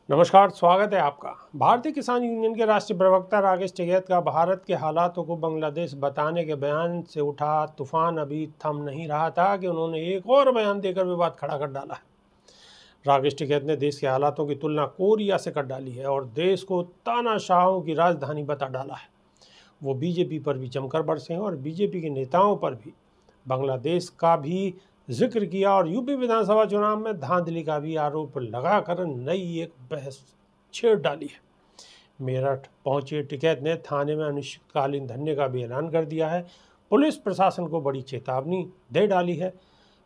नमस्कार, स्वागत है आपका। भारतीय किसान यूनियन के राष्ट्रीय प्रवक्ता राकेश टिकैत का भारत के हालातों को बांग्लादेश बताने के बयान से उठा तूफान अभी थम नहीं रहा था कि उन्होंने एक और बयान देकर विवाद खड़ा कर डाला है। राकेश टिकैत ने देश के हालातों की तुलना कोरिया से कर डाली है और देश को तानाशाहों की राजधानी बता डाला है। वो बीजेपी पर भी जमकर बरसे हैं और बीजेपी के नेताओं पर भी बांग्लादेश का भी जिक्र किया और यूपी विधानसभा चुनाव में धांधली का भी आरोप लगाकर नई एक बहस छेड़ डाली है। मेरठ पहुंचे टिकैत ने थाने में अनिश्चितकालीन धरने का भी ऐलान कर दिया है। पुलिस प्रशासन को बड़ी चेतावनी दे डाली है।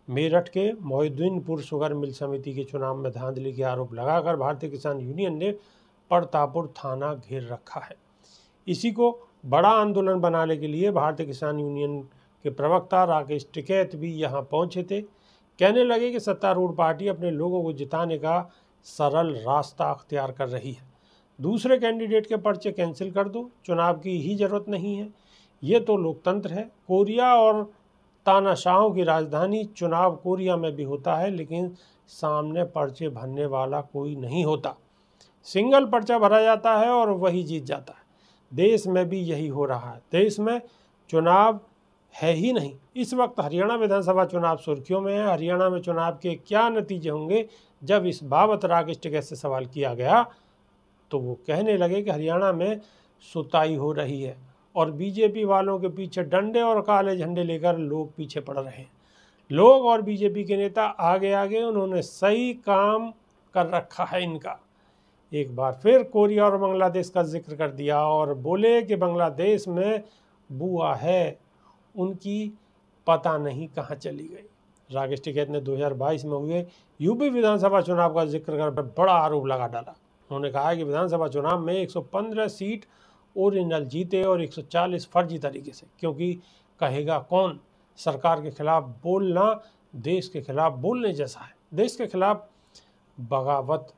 मेरठ के मोहिउद्दीनपुर शुगर मिल समिति के चुनाव में धांधली के आरोप लगाकर भारतीय किसान यूनियन ने परतापुर थाना घेर रखा है। इसी को बड़ा आंदोलन बनाने के लिए भारतीय किसान यूनियन के प्रवक्ता राकेश टिकैत भी यहां पहुंचे थे। कहने लगे कि सत्तारूढ़ पार्टी अपने लोगों को जिताने का सरल रास्ता अख्तियार कर रही है। दूसरे कैंडिडेट के पर्चे कैंसिल कर दो, चुनाव की ही जरूरत नहीं है। ये तो लोकतंत्र है। कोरिया और तानाशाहों की राजधानी चुनाव कोरिया में भी होता है, लेकिन सामने पर्चे भरने वाला कोई नहीं होता। सिंगल पर्चा भरा जाता है और वही जीत जाता है। देश में भी यही हो रहा है। देश में चुनाव है ही नहीं। इस वक्त हरियाणा विधानसभा चुनाव सुर्खियों में है। हरियाणा में चुनाव के क्या नतीजे होंगे? जब इस बाबत राकेश टिकैत से सवाल किया गया तो वो कहने लगे कि हरियाणा में सुताई हो रही है और बीजेपी वालों के पीछे डंडे और काले झंडे लेकर लोग पीछे पड़ रहे हैं। लोग और बीजेपी के नेता आगे आगे, उन्होंने सही काम कर रखा है इनका। एक बार फिर कोरिया और बांग्लादेश का जिक्र कर दिया और बोले कि बांग्लादेश में बुआ है, उनकी पता नहीं कहाँ चली गई। राकेश टिकैत ने 2022 में हुए यूपी विधानसभा चुनाव का जिक्र कर बड़ा आरोप लगा डाला। उन्होंने कहा कि विधानसभा चुनाव में 115 सीट ओरिजिनल जीते और 140 फर्जी तरीके से, क्योंकि कहेगा कौन, सरकार के खिलाफ बोलना देश के खिलाफ बोलने जैसा है। देश के खिलाफ बगावत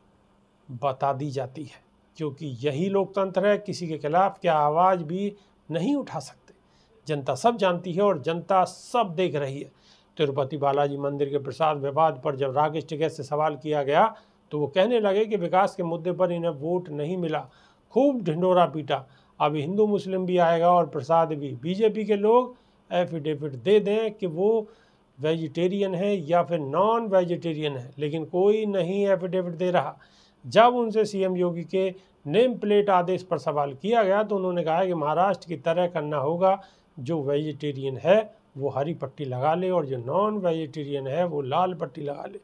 बता दी जाती है, क्योंकि यही लोकतंत्र है। किसी के खिलाफ क्या आवाज़ भी नहीं उठा सकते। जनता सब जानती है और जनता सब देख रही है। तिरुपति बालाजी मंदिर के प्रसाद विवाद पर जब राकेश टिकैत से सवाल किया गया तो वो कहने लगे कि विकास के मुद्दे पर इन्हें वोट नहीं मिला, खूब ढिंढोरा पीटा। अब हिंदू मुस्लिम भी आएगा और प्रसाद भी। बीजेपी के लोग एफिडेविट दे दें कि वो वेजिटेरियन है या फिर नॉन वेजिटेरियन है, लेकिन कोई नहीं एफिडेविट दे रहा। जब उनसे सीएम योगी के नेम प्लेट आदेश पर सवाल किया गया तो उन्होंने कहा कि महाराष्ट्र की तरह करना होगा। जो वेजिटेरियन है वो हरी पट्टी लगा ले और जो नॉन वेजिटेरियन है वो लाल पट्टी लगा ले,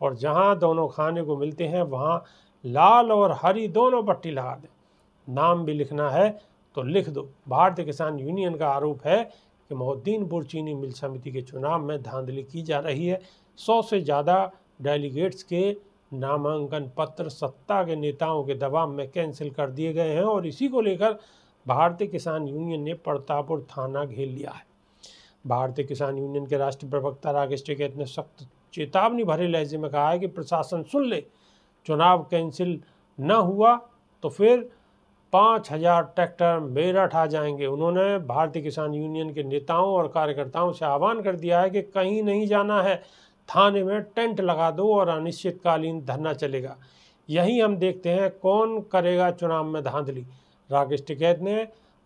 और जहाँ दोनों खाने को मिलते हैं वहाँ लाल और हरी दोनों पट्टी लगा दे। नाम भी लिखना है तो लिख दो। भारतीय किसान यूनियन का आरोप है कि मोहिउद्दीनपुर चीनी मिल समिति के चुनाव में धांधली की जा रही है। 100 से ज़्यादा डेलीगेट्स के नामांकन पत्र सत्ता के नेताओं के दबाव में कैंसिल कर दिए गए हैं और इसी को लेकर भारतीय किसान यूनियन ने परतापुर थाना घेर लिया है। भारतीय किसान यूनियन के राष्ट्रीय प्रवक्ता राकेश टिकैत ने सख्त चेतावनी भरे लहजे में कहा है कि प्रशासन सुन ले, चुनाव कैंसिल न हुआ तो फिर 5000 ट्रैक्टर मेरठ आ जाएंगे। उन्होंने भारतीय किसान यूनियन के नेताओं और कार्यकर्ताओं से आह्वान कर दिया है कि कहीं नहीं जाना है, थाने में टेंट लगा दो और अनिश्चितकालीन धरना चलेगा। यही हम देखते हैं कौन करेगा चुनाव में धांधली। राकेश टिकैत ने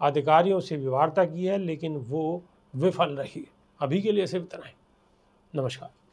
अधिकारियों से भी वार्ता की है, लेकिन वो विफल रही। अभी के लिए सिर्फ इतना ही। नमस्कार।